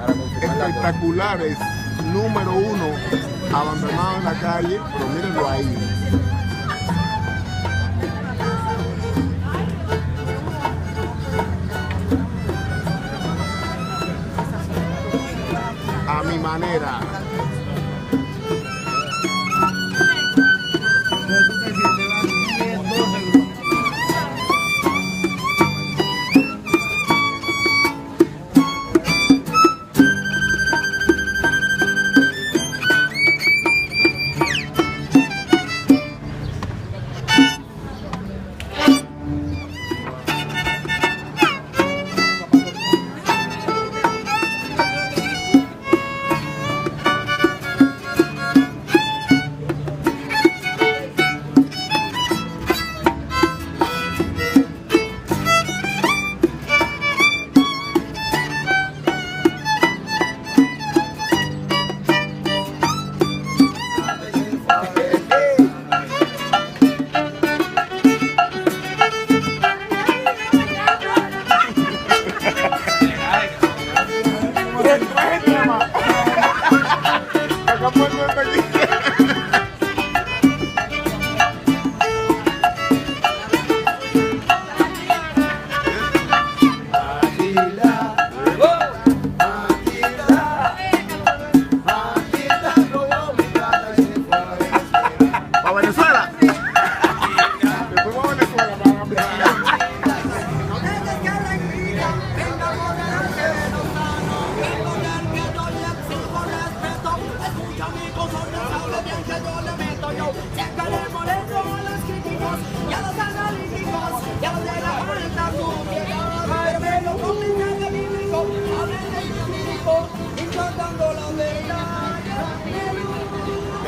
espectaculares, número uno, abandonado en la calle, pero mírenlo ahí. A mi manera.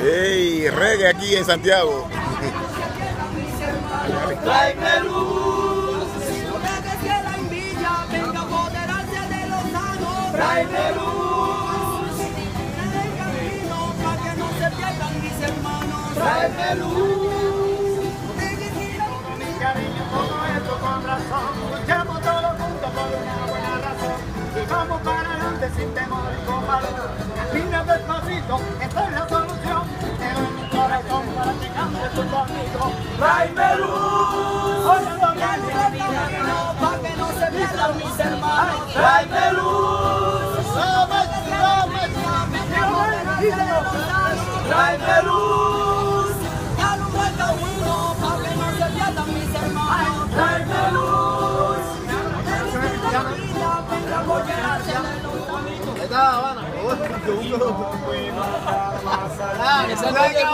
¡Ey! Reggae aquí en Santiago. Tráeme luz, si no dejes que la envidia venga a apoderarse de los sanos. Tráeme luz, en el camino para que no se pierdan mis hermanos. Tráeme luz, todo mi cariño, todo esto con razón. Luchamos todos juntos por una buena razón y vamos para adelante sin temor y con valor. Camina despacito, esta es la solución. Pero en mi corazón para que cambie tu conmigo. Tráeme luz, para que no se pierdan mis hermanos. Tráeme luz, tráeme luz, ya no buen camino para que no se pierdan mis hermanos. Tráeme luz, venga a apoyarse de los amigos. Ahí está La Habana. Que se vaya el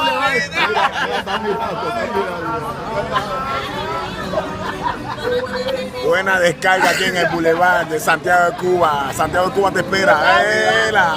Buena descarga aquí en el Boulevard de Santiago de Cuba. Santiago de Cuba te espera. ¡Ela!